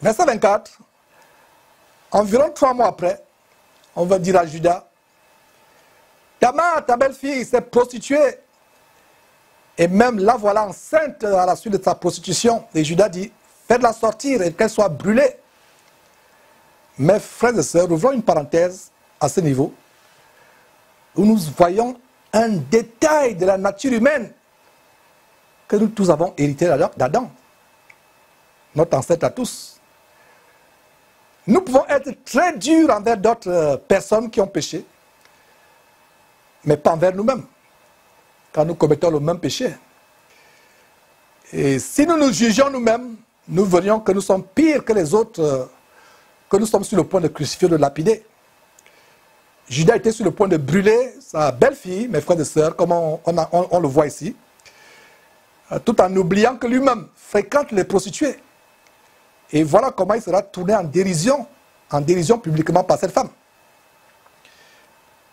Verset 24. Environ 3 mois après, on va dire à Judas, Tamar, ta belle-fille, s'est prostituée. Et même la voilà enceinte à la suite de sa prostitution. Et Judas dit, faites-la sortir et qu'elle soit brûlée. Mes frères et sœurs, ouvrons une parenthèse à ce niveau, où nous voyons un détail de la nature humaine que nous tous avons hérité d'Adam, notre ancêtre à tous. Nous pouvons être très durs envers d'autres personnes qui ont péché, mais pas envers nous-mêmes, quand nous commettons le même péché. Et si nous nous jugeons nous-mêmes, nous verrions que nous sommes pires que les autres, que nous sommes sur le point de crucifier, de lapider. Judas était sur le point de brûler sa belle-fille, mes frères et sœurs, comme on le voit ici, tout en oubliant que lui-même fréquente les prostituées. Et voilà comment il sera tourné en dérision publiquement par cette femme.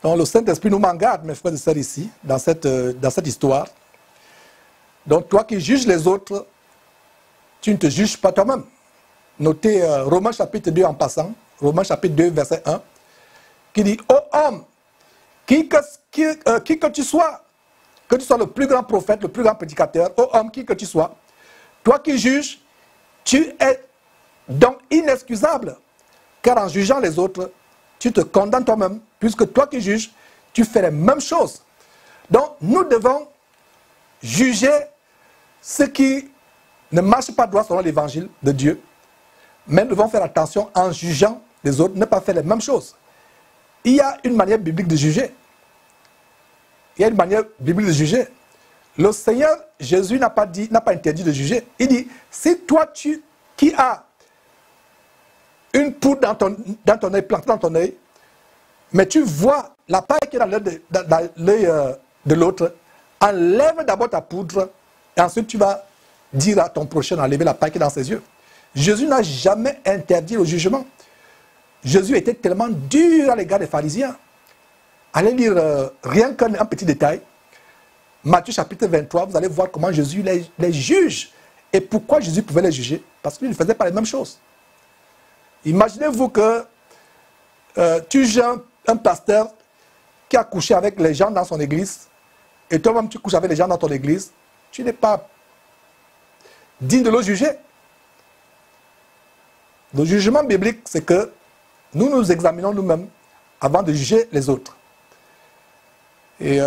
Donc le Saint-Esprit nous m'en garde, mes frères et sœurs, ici, dans cette histoire. Donc toi qui juges les autres, tu ne te juges pas toi-même. Notez Romains chapitre 2 en passant, Romains chapitre 2, verset 1, qui dit, ô homme, qui que tu sois le plus grand prophète, le plus grand prédicateur, ô homme, qui que tu sois, toi qui juges, tu es donc inexcusable, car en jugeant les autres, tu te condamnes toi-même, puisque toi qui juges, tu fais les mêmes choses. Donc, nous devons juger ce qui ne marche pas droit selon l'évangile de Dieu, mais nous devons faire attention en jugeant les autres, ne pas faire les mêmes choses. Il y a une manière biblique de juger. Il y a une manière biblique de juger. Le Seigneur Jésus n'a pas interdit de juger. Il dit, si toi qui as une poudre dans ton œil, plantée dans ton œil, mais tu vois la paille qui est dans l'œil de l'autre, enlève d'abord ta poudre et ensuite tu vas dire à ton prochain d'enlever la paille qui est dans ses yeux. Jésus n'a jamais interdit le jugement. Jésus était tellement dur à l'égard des pharisiens. Allez lire rien qu'un petit détail. Matthieu chapitre 23, vous allez voir comment Jésus les juge. Et pourquoi Jésus pouvait les juger? Parce qu'il ne faisait pas les mêmes choses. Imaginez-vous que tu juges un pasteur qui a couché avec les gens dans son église, et toi-même tu couches avec les gens dans ton église, tu n'es pas digne de le juger. Le jugement biblique, c'est que nous nous examinons nous-mêmes avant de juger les autres. Et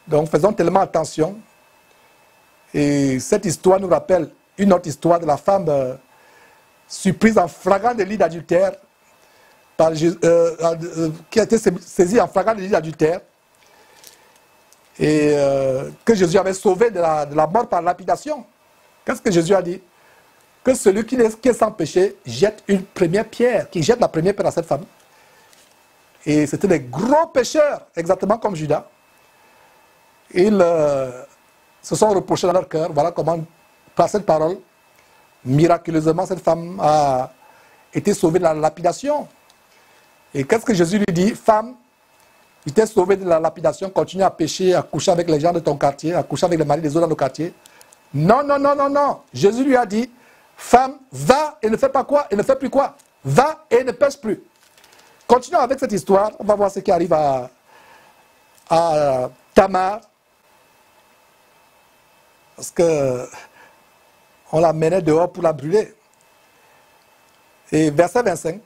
donc faisons tellement attention. Et cette histoire nous rappelle une autre histoire de la femme surprise en flagrant délit d'adultère, qui a été saisie en flagrant délit d'adultère, et que Jésus avait sauvé de la mort par lapidation. Qu'est-ce que Jésus a dit? Que celui qui est sans péché jette une première pierre, qui jette la première pierre à cette femme. Et c'était des gros pécheurs, exactement comme Judas. Ils se sont reprochés dans leur cœur. Voilà comment, par cette parole, miraculeusement, cette femme a été sauvée de la lapidation. Et qu'est-ce que Jésus lui dit? Femme, tu t'es sauvée de la lapidation, continue à pécher, à coucher avec les gens de ton quartier, à coucher avec les maris des autres dans le quartier. Non, non, non, non, non. Jésus lui a dit, femme, va et ne fais pas quoi? Et ne fais plus quoi? Va et ne pêche plus. Continuons avec cette histoire. On va voir ce qui arrive à Tamar. Parce que on la menait dehors pour la brûler. Et verset 25.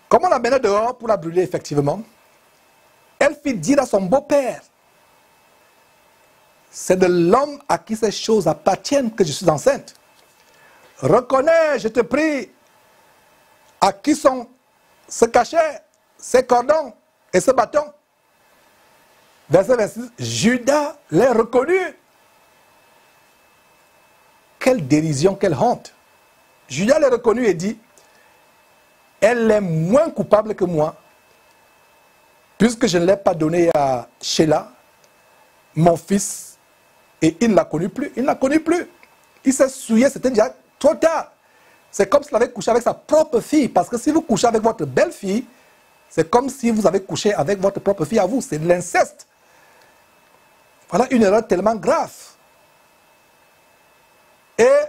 Comme on la menait dehors pour la brûler, effectivement, elle fit dire à son beau-père, c'est de l'homme à qui ces choses appartiennent que je suis enceinte. Reconnais, je te prie, à qui sont ce cachet, ces cordons et ce bâton. Verset 26, Judas les reconnut. Quelle dérision, quelle honte. Judas les reconnut et dit, elle est moins coupable que moi, puisque je ne l'ai pas donnée à Sheila, mon fils, et il ne l'a connu plus. Il ne l'a connu plus. Il s'est souillé, c'était déjà trop tard. C'est comme s'il avait couché avec sa propre fille, parce que si vous couchez avec votre belle-fille, c'est comme si vous avez couché avec votre propre fille à vous. C'est de l'inceste. Voilà une erreur tellement grave. Et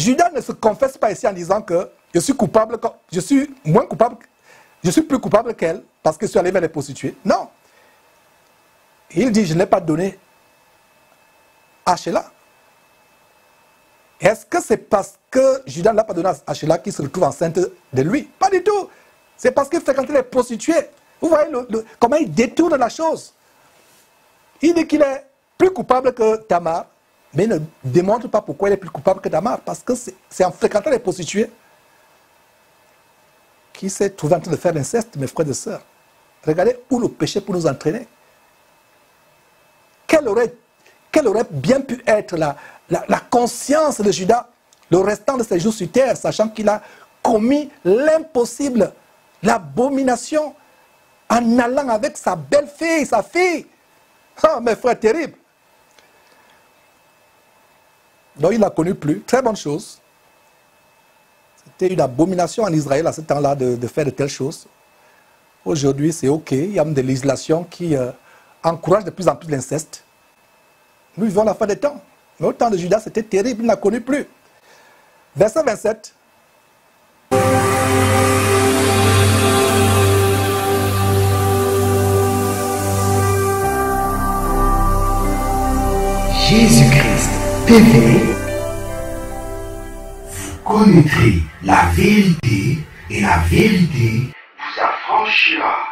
Judas ne se confesse pas ici en disant que je suis coupable, je suis moins coupable, je suis plus coupable qu'elle parce que je suis allé vers les prostituées. Non. Il dit, je n'ai pas donné à Sheila. Est-ce que c'est parce que Judas n'a pas donné à Sheila qu'il se retrouve enceinte de lui? Pas du tout. C'est parce qu'il fréquentait les prostituées. Vous voyez comment il détourne la chose. Il dit qu'il est plus coupable que Tamar, mais il ne démontre pas pourquoi il est plus coupable que Tamar. Parce que c'est en fréquentant les prostituées qu'il s'est trouvé en train de faire l'inceste, mes frères et sœurs. Regardez où le péché peut nous entraîner. Quelle aurait bien pu être la conscience de Judas le restant de ses jours sur terre, sachant qu'il a commis l'impossible, l'abomination, en allant avec sa belle-fille, sa fille. Ah, mes frères, terrible. Donc il n'a connu plus. Très bonne chose. C'était une abomination en Israël à ce temps-là de faire de telles choses. Aujourd'hui, c'est OK. Il y a même des législations qui encouragent de plus en plus l'inceste. Nous vivons la fin des temps. Mais au temps de Judas, c'était terrible, il n'a connu plus. Verset 27. Jésus-Christ TV, vous connaîtrez la vérité et la vérité vous affranchira.